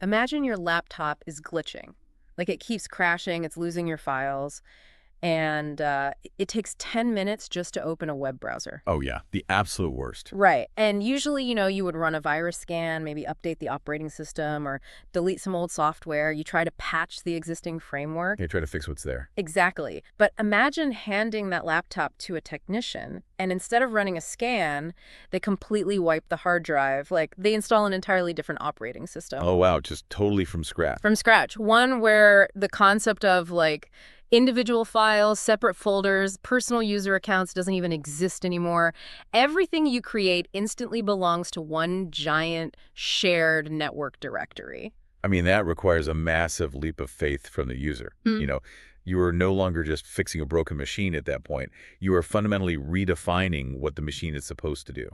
Imagine your laptop is glitching. Like it keeps crashing, it's losing your files, and it takes 10 minutes just to open a web browser. Oh, yeah, the absolute worst. Right. And usually, you would run a virus scan, maybe update the operating system or delete some old software. You try to patch the existing framework. Okay, try to fix what's there. Exactly. But imagine handing that laptop to a technician, and instead of running a scan, they completely wipe the hard drive. Like they install an entirely different operating system. Oh, wow, just totally from scratch. From scratch. One where the concept of like individual files, separate folders, personal user accounts doesn't even exist anymore. Everything you create instantly belongs to one giant shared network directory. I mean, that requires a massive leap of faith from the user. You are no longer just fixing a broken machine at that point. You are fundamentally redefining what the machine is supposed to do.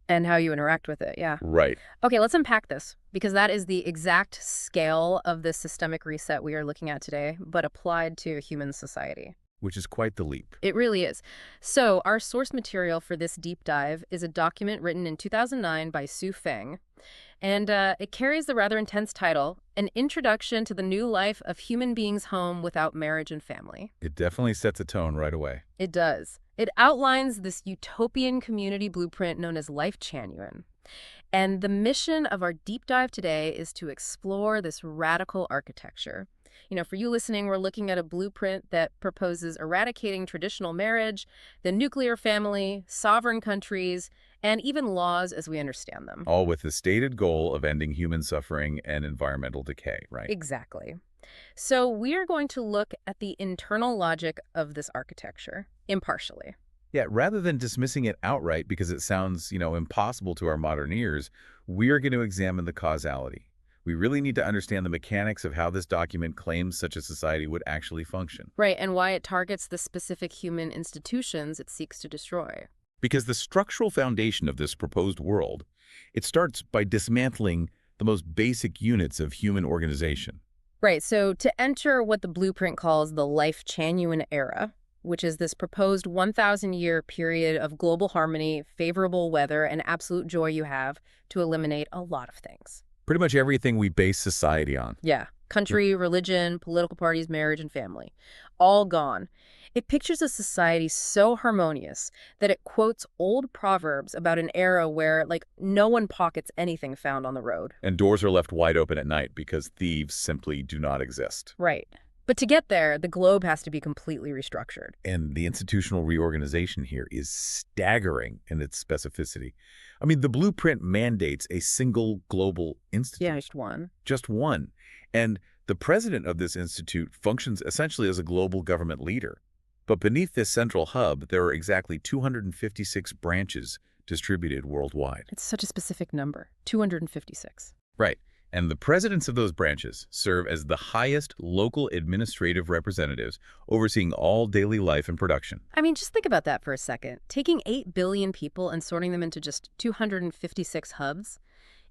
And how you interact with it, yeah. Right. Okay, let's unpack this, because that is the exact scale of the systemic reset we are looking at today, but applied to human society. Which is quite the leap. It really is. So our source material for this deep dive is a document written in 2009 by Su Feng, and it carries the rather intense title, An Introduction to the New Life of Human Beings Home Without Marriage and Family. It definitely sets a tone right away. It does. It outlines this utopian community blueprint known as Lifechanyuan. And the mission of our deep dive today is to explore this radical architecture. For you listening, we're looking at a blueprint that proposes eradicating traditional marriage, the nuclear family, sovereign countries, and even laws as we understand them. All with the stated goal of ending human suffering and environmental decay, right? Exactly. So we're going to look at the internal logic of this architecture impartially. Yeah, rather than dismissing it outright because it sounds, impossible to our modern ears, we are going to examine the causality. We really need to understand the mechanics of how this document claims such a society would actually function. Right, and why it targets the specific human institutions it seeks to destroy. Because the structural foundation of this proposed world, it starts by dismantling the most basic units of human organization. Right, so to enter what the blueprint calls the Lifechanyuan era, which is this proposed 1,000-year period of global harmony, favorable weather, and absolute joy you have to eliminate a lot of things. Pretty much everything we base society on. Yeah. Country, religion, political parties, marriage, and family. All gone. It pictures a society so harmonious that it quotes old proverbs about an era where, no one pockets anything found on the road. And doors are left wide open at night because thieves simply do not exist. Right. But to get there, the globe has to be completely restructured. And the institutional reorganization here is staggering in its specificity. I mean, the blueprint mandates a single global institute. Yeah, just one. Just one. And the president of this institute functions essentially as a global government leader. But beneath this central hub, there are exactly 256 branches distributed worldwide. It's such a specific number, 256. Right. And the presidents of those branches serve as the highest local administrative representatives overseeing all daily life and production. I mean, just think about that for a second. Taking 8 billion people and sorting them into just 256 hubs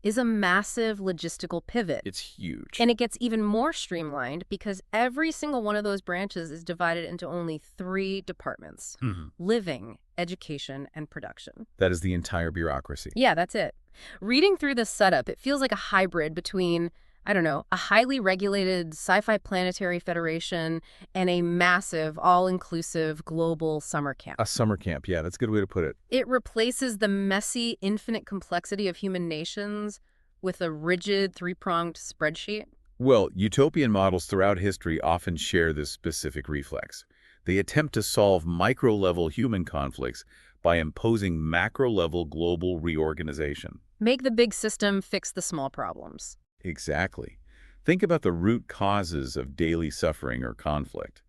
is a massive logistical pivot. It's huge. And it gets even more streamlined because every single one of those branches is divided into only 3 departments: living, education, and production. That is the entire bureaucracy. Yeah, that's it. Reading through this setup, it feels like a hybrid between, a highly regulated sci-fi planetary federation and a massive, all-inclusive global summer camp. A summer camp, yeah, that's a good way to put it. It replaces the messy, infinite complexity of human nations with a rigid, 3-pronged spreadsheet. Well, utopian models throughout history often share this specific reflex. They attempt to solve micro-level human conflicts by imposing macro-level global reorganization. Make the big system fix the small problems. Exactly. Think about the root causes of daily suffering or conflict.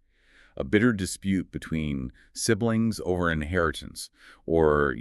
A bitter dispute between siblings over inheritance, or,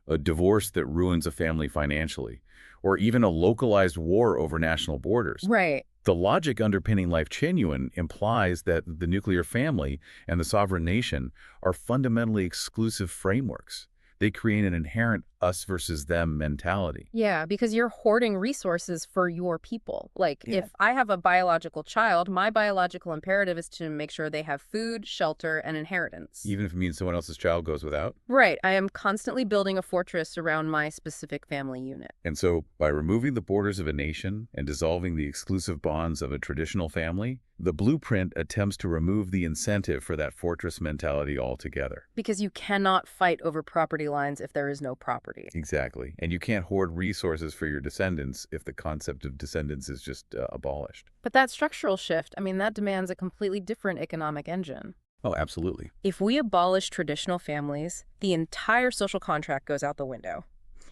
a divorce that ruins a family financially, or even a localized war over national borders. Right. The logic underpinning Lifechanyuan implies that the nuclear family and the sovereign nation are fundamentally exclusive frameworks. They create an inherent us versus them mentality. Yeah, because you're hoarding resources for your people. Like, Yeah. if I have a biological child, my biological imperative is to make sure they have food, shelter, and inheritance. Even if it means someone else's child goes without. Right. I am constantly building a fortress around my specific family unit. And so, by removing the borders of a nation and dissolving the exclusive bonds of a traditional family, the blueprint attempts to remove the incentive for that fortress mentality altogether. Because you cannot fight over property lines if there is no property. Exactly. And you can't hoard resources for your descendants if the concept of descendants is just abolished. But that structural shift, that demands a completely different economic engine. Oh, absolutely. If we abolish traditional families, the entire social contract goes out the window.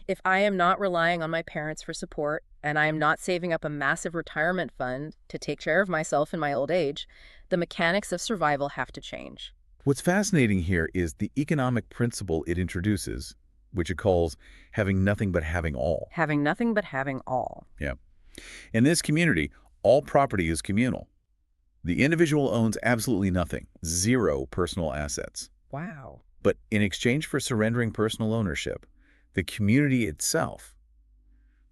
If I am not relying on my parents for support, and I am not saving up a massive retirement fund to take care of myself in my old age, the mechanics of survival have to change. What's fascinating here is the economic principle it introduces, which it calls having nothing but having all. Having nothing but having all. Yeah. In this community, all property is communal. The individual owns absolutely nothing, zero personal assets. Wow. But in exchange for surrendering personal ownership, the community itself,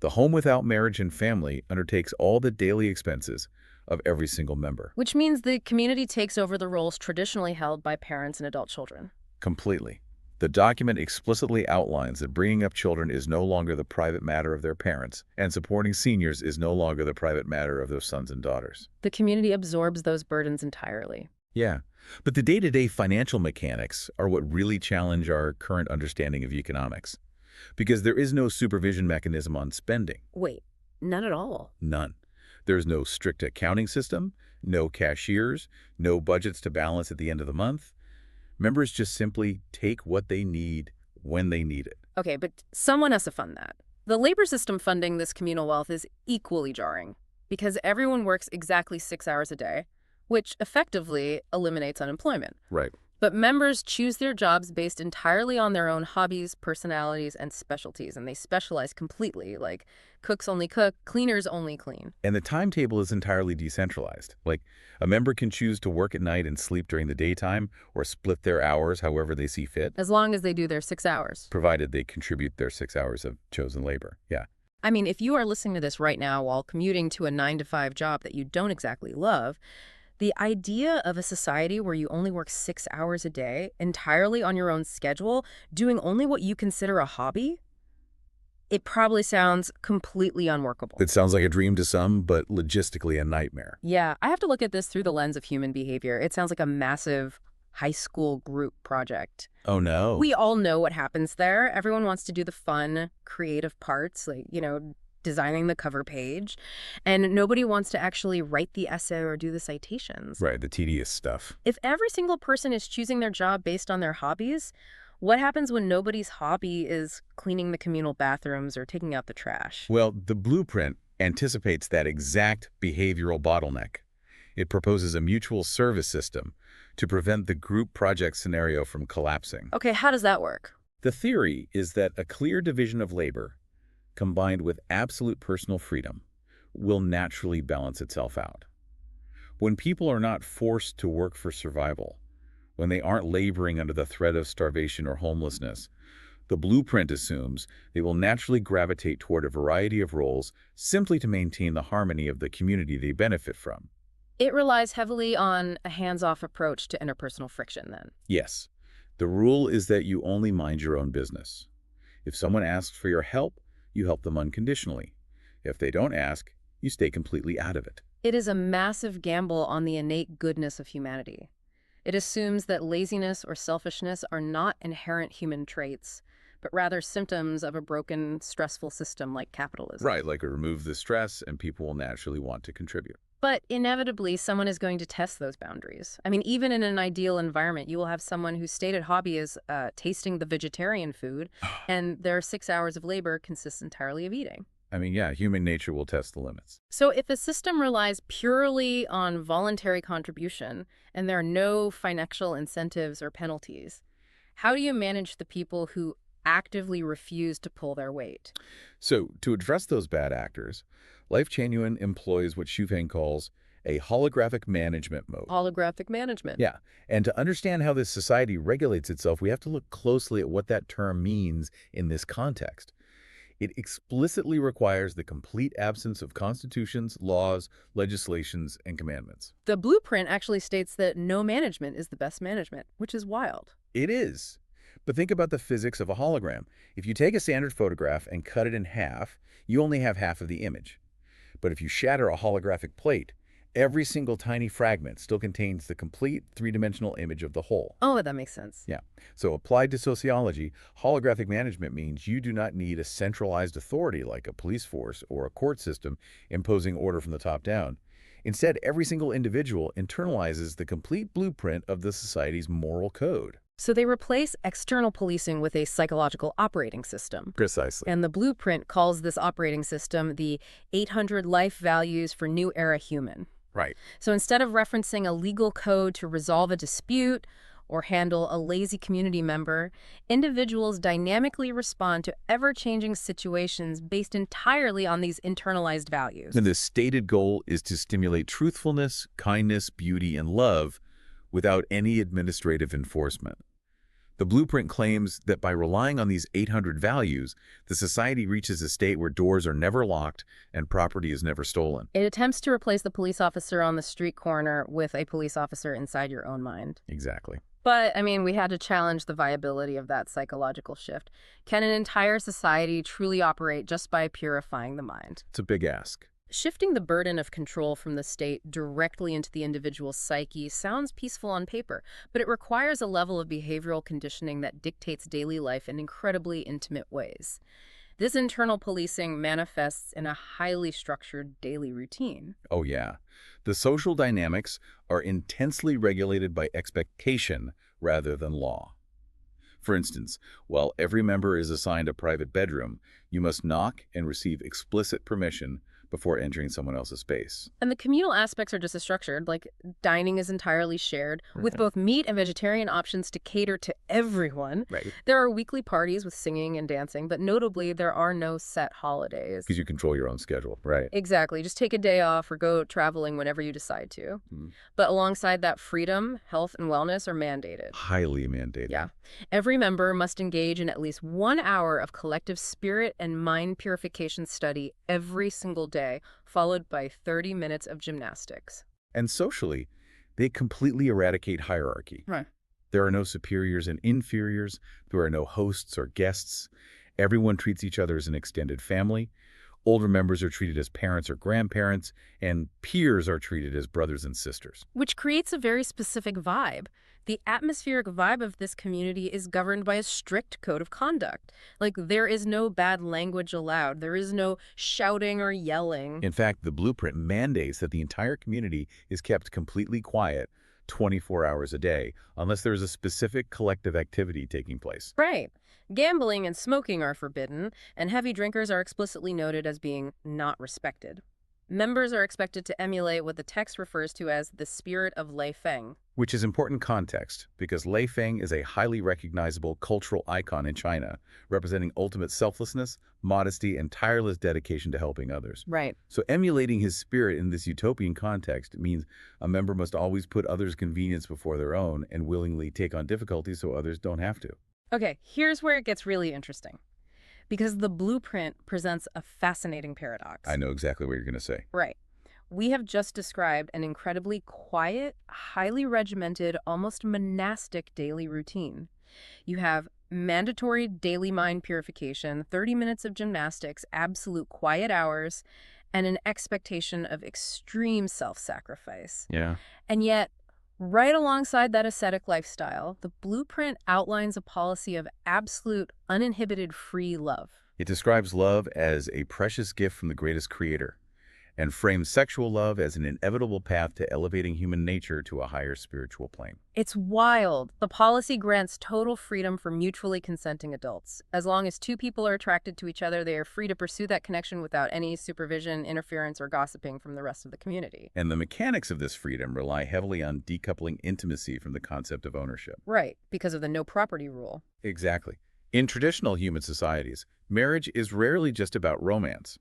the home without marriage and family, undertakes all the daily expenses of every single member. Which means the community takes over the roles traditionally held by parents and adult children. Completely. The document explicitly outlines that bringing up children is no longer the private matter of their parents, and supporting seniors is no longer the private matter of their sons and daughters. The community absorbs those burdens entirely. Yeah, but the day-to-day financial mechanics are what really challenge our current understanding of economics, because there is no supervision mechanism on spending. Wait, none at all? None. There's no strict accounting system, no cashiers, no budgets to balance at the end of the month. Members just simply take what they need when they need it. Okay, but someone has to fund that. The labor system funding this communal wealth is equally jarring because everyone works exactly 6 hours a day, which effectively eliminates unemployment. Right. But members choose their jobs based entirely on their own hobbies, personalities, and specialties, and they specialize completely, like cooks only cook, cleaners only clean. And the timetable is entirely decentralized. Like, a member can choose to work at night and sleep during the daytime, or split their hours however they see fit, As long as they do their 6 hours. provided they contribute their 6 hours of chosen labor. Yeah. If you are listening to this right now while commuting to a 9-to-5 job that you don't exactly love, the idea of a society where you only work 6 hours a day, entirely on your own schedule, doing only what you consider a hobby, it probably sounds completely unworkable. It sounds like a dream to some, but logistically a nightmare. Yeah, I have to look at this through the lens of human behavior. It sounds like a massive high school group project. Oh, no. We all know what happens there. Everyone wants to do the fun, creative parts, like, designing the cover page, and nobody wants to actually write the essay or do the citations. Right, the tedious stuff. If every single person is choosing their job based on their hobbies, what happens when nobody's hobby is cleaning the communal bathrooms or taking out the trash? Well, the blueprint anticipates that exact behavioral bottleneck. It proposes a mutual service system to prevent the group project scenario from collapsing. Okay, how does that work? The theory is that a clear division of labor, combined with absolute personal freedom, will naturally balance itself out. When people are not forced to work for survival, when they aren't laboring under the threat of starvation or homelessness, the blueprint assumes they will naturally gravitate toward a variety of roles simply to maintain the harmony of the community they benefit from. It relies heavily on a hands-off approach to interpersonal friction, then. Yes, the rule is that you only mind your own business. If someone asks for your help, you help them unconditionally. If they don't ask, you stay completely out of it. It is a massive gamble on the innate goodness of humanity. It assumes that laziness or selfishness are not inherent human traits, but rather symptoms of a broken, stressful system like capitalism. Right, like remove the stress and people will naturally want to contribute. But inevitably, someone is going to test those boundaries. Even in an ideal environment, you will have someone whose stated hobby is tasting the vegetarian food, and their 6 hours of labor consists entirely of eating. Yeah, human nature will test the limits. So if a system relies purely on voluntary contribution, and there are no financial incentives or penalties, how do you manage the people who actively refuse to pull their weight? So, to address those bad actors, Lifechanyuan employs what Shufang calls a holographic management mode. Holographic management. Yeah, and to understand how this society regulates itself, we have to look closely at what that term means in this context. It explicitly requires the complete absence of constitutions, laws, legislations, and commandments. The blueprint actually states that no management is the best management, which is wild. It is. But think about the physics of a hologram. If you take a standard photograph and cut it in half, you only have half of the image. But if you shatter a holographic plate, every single tiny fragment still contains the complete three-dimensional image of the whole. Oh, that makes sense. Yeah. So applied to sociology, holographic management means you do not need a centralized authority like a police force or a court system imposing order from the top down. Instead, every single individual internalizes the complete blueprint of the society's moral code. So they replace external policing with a psychological operating system. Precisely. And the blueprint calls this operating system the 800 life values for new era human. Right. So instead of referencing a legal code to resolve a dispute or handle a lazy community member, individuals dynamically respond to ever-changing situations based entirely on these internalized values. And the stated goal is to stimulate truthfulness, kindness, beauty, and love without any administrative enforcement. The blueprint claims that by relying on these 800 values, the society reaches a state where doors are never locked and property is never stolen. It attempts to replace the police officer on the street corner with a police officer inside your own mind. Exactly. But, I mean, we had to challenge the viability of that psychological shift. Can an entire society truly operate just by purifying the mind? It's a big ask. Shifting the burden of control from the state directly into the individual's psyche sounds peaceful on paper, but it requires a level of behavioral conditioning that dictates daily life in incredibly intimate ways. This internal policing manifests in a highly structured daily routine. Oh, yeah. The social dynamics are intensely regulated by expectation rather than law. For instance, while every member is assigned a private bedroom, you must knock and receive explicit permission before entering someone else's space. And the communal aspects are just as structured, like dining is entirely shared, with both meat and vegetarian options to cater to everyone. Right. There are weekly parties with singing and dancing, but notably, there are no set holidays. Because you control your own schedule, right? Exactly. Just take a day off or go traveling whenever you decide to. But alongside that freedom, health and wellness are mandated. Highly mandated. Yeah. Every member must engage in at least 1 hour of collective spirit and mind purification study every single day, followed by 30 minutes of gymnastics. And socially, they completely eradicate hierarchy. Right. There are no superiors and inferiors. There are no hosts or guests. Everyone treats each other as an extended family. Older members are treated as parents or grandparents, and peers are treated as brothers and sisters. Which creates a very specific vibe. The atmospheric vibe of this community is governed by a strict code of conduct. Like, there is no bad language allowed. There is no shouting or yelling. In fact, the blueprint mandates that the entire community is kept completely quiet 24 hours a day, unless there is a specific collective activity taking place. Right. Gambling and smoking are forbidden, and heavy drinkers are explicitly noted as being not respected. Members are expected to emulate what the text refers to as the spirit of Lifeng. Which is important context, because Lifeng is a highly recognizable cultural icon in China, representing ultimate selflessness, modesty, and tireless dedication to helping others. Right. So emulating his spirit in this utopian context means a member must always put others' convenience before their own and willingly take on difficulties so others don't have to. Okay, here's where it gets really interesting. Because the blueprint presents a fascinating paradox. I know exactly what you're going to say. Right. We have just described an incredibly quiet, highly regimented, almost monastic daily routine. You have mandatory daily mind purification, 30 minutes of gymnastics, absolute quiet hours, and an expectation of extreme self-sacrifice. Yeah. And yet, right alongside that ascetic lifestyle, the blueprint outlines a policy of absolute, uninhibited free love. It describes love as a precious gift from the greatest creator, and frames sexual love as an inevitable path to elevating human nature to a higher spiritual plane. It's wild. The policy grants total freedom for mutually consenting adults. As long as two people are attracted to each other, they are free to pursue that connection without any supervision, interference, or gossiping from the rest of the community. And the mechanics of this freedom rely heavily on decoupling intimacy from the concept of ownership. Right, because of the no property rule. Exactly. In traditional human societies, marriage is rarely just about romance.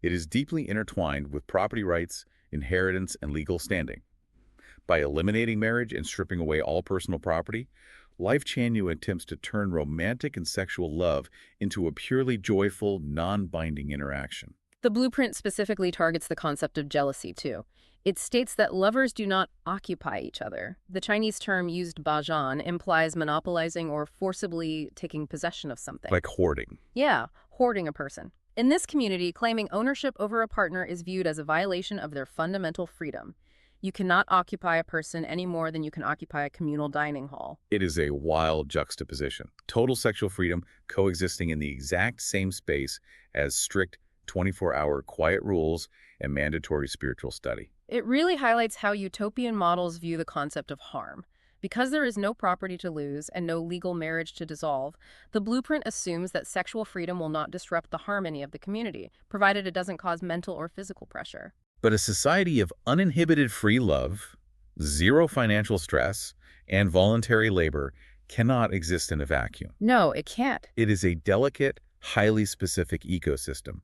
It is deeply intertwined with property rights inheritance, and legal standing. By eliminating marriage and stripping away all personal property, Lifechanyuan attempts to turn romantic and sexual love into a purely joyful, non-binding interaction. The blueprint specifically targets the concept of jealousy, too. It states that lovers do not occupy each other. The Chinese term used bajan implies monopolizing or forcibly taking possession of something. Like hoarding. Yeah, hoarding a person. In this community, claiming ownership over a partner is viewed as a violation of their fundamental freedom. You cannot occupy a person any more than you can occupy a communal dining hall. It is a wild juxtaposition. Total sexual freedom coexisting in the exact same space as strict 24-hour quiet rules and mandatory spiritual study. It really highlights how utopian models view the concept of harm. Because there is no property to lose and no legal marriage to dissolve, the blueprint assumes that sexual freedom will not disrupt the harmony of the community, provided it doesn't cause mental or physical pressure. But a society of uninhibited free love, zero financial stress, and voluntary labor cannot exist in a vacuum. No, it can't. It is a delicate, highly specific ecosystem.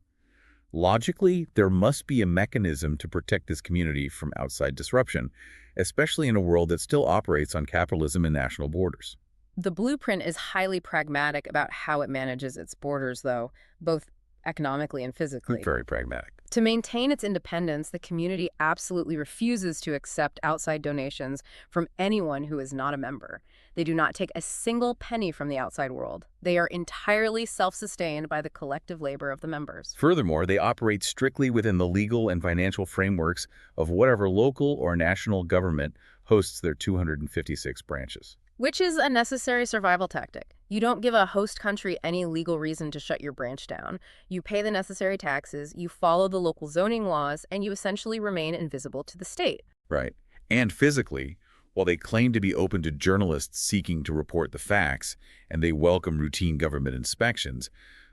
Logically, there must be a mechanism to protect this community from outside disruption, especially in a world that still operates on capitalism and national borders. The blueprint is highly pragmatic about how it manages its borders, though, both economically and physically. Very pragmatic. To maintain its independence, the community absolutely refuses to accept outside donations from anyone who is not a member. They do not take a single penny from the outside world. They are entirely self-sustained by the collective labor of the members. Furthermore, they operate strictly within the legal and financial frameworks of whatever local or national government hosts their 256 branches. Which is a necessary survival tactic. You don't give a host country any legal reason to shut your branch down. You pay the necessary taxes, you follow the local zoning laws, and you essentially remain invisible to the state. Right. And physically, while they claim to be open to journalists seeking to report the facts, and they welcome routine government inspections,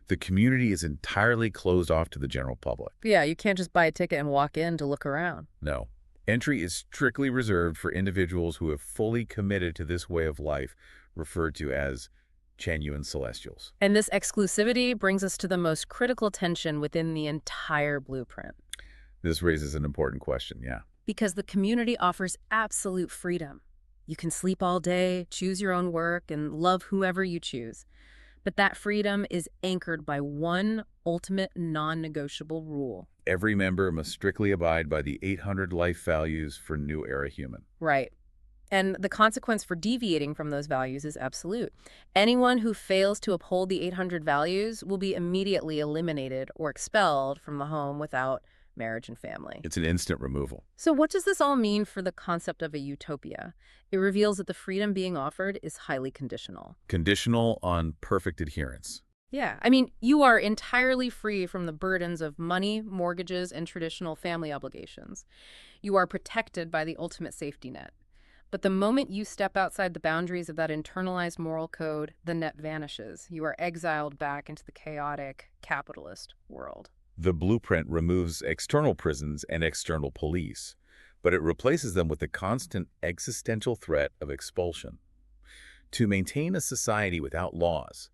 the community is entirely closed off to the general public. Yeah, you can't just buy a ticket and walk in to look around. No. Entry is strictly reserved for individuals who have fully committed to this way of life, referred to as Chanyuan Celestials. And this exclusivity brings us to the most critical tension within the entire blueprint. This raises an important question, yeah. Because the community offers absolute freedom. You can sleep all day, choose your own work, and love whoever you choose. But that freedom is anchored by one ultimate non-negotiable rule. Every member must strictly abide by the 800 life values for New Era Human. Right. And the consequence for deviating from those values is absolute. Anyone who fails to uphold the 800 values will be immediately eliminated or expelled from the home without marriage and family. It's an instant removal. So what does this all mean for the concept of a utopia? It reveals that the freedom being offered is highly conditional. Conditional on perfect adherence. Yeah, I mean, you are entirely free from the burdens of money, mortgages, and traditional family obligations. You are protected by the ultimate safety net. But the moment you step outside the boundaries of that internalized moral code, the net vanishes. You are exiled back into the chaotic, capitalist world. The blueprint removes external prisons and external police, but it replaces them with the constant existential threat of expulsion. To maintain a society without laws,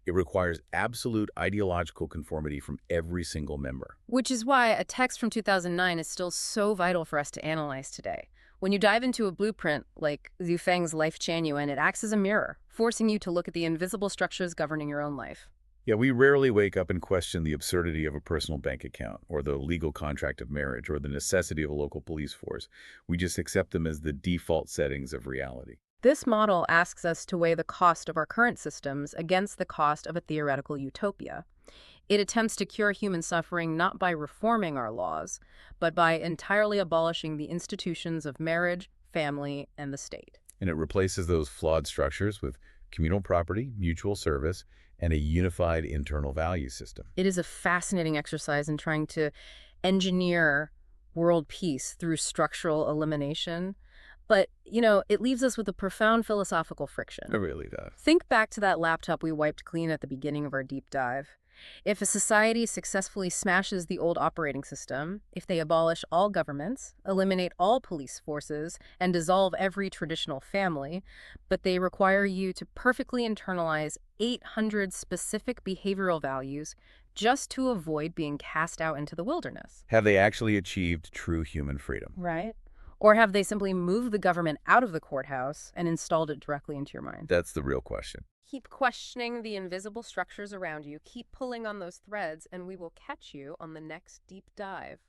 it requires absolute ideological conformity from every single member. Which is why a text from 2009 is still so vital for us to analyze today. When you dive into a blueprint like Xu Feng's Lifechanyuan, it acts as a mirror, forcing you to look at the invisible structures governing your own life. Yeah, we rarely wake up and question the absurdity of a personal bank account, or the legal contract of marriage, or the necessity of a local police force. We just accept them as the default settings of reality. This model asks us to weigh the cost of our current systems against the cost of a theoretical utopia. It attempts to cure human suffering not by reforming our laws, but by entirely abolishing the institutions of marriage, family, and the state. And it replaces those flawed structures with communal property, mutual service, and a unified internal value system. It is a fascinating exercise in trying to engineer world peace through structural elimination. But, it leaves us with a profound philosophical friction. It really does. Think back to that laptop we wiped clean at the beginning of our deep dive. If a society successfully smashes the old operating system, if they abolish all governments, eliminate all police forces, and dissolve every traditional family, but they require you to perfectly internalize 800 specific behavioral values, just to avoid being cast out into the wilderness. Have they actually achieved true human freedom? Right. Or have they simply moved the government out of the courthouse and installed it directly into your mind? That's the real question. Keep questioning the invisible structures around you, keep pulling on those threads, and we will catch you on the next deep dive.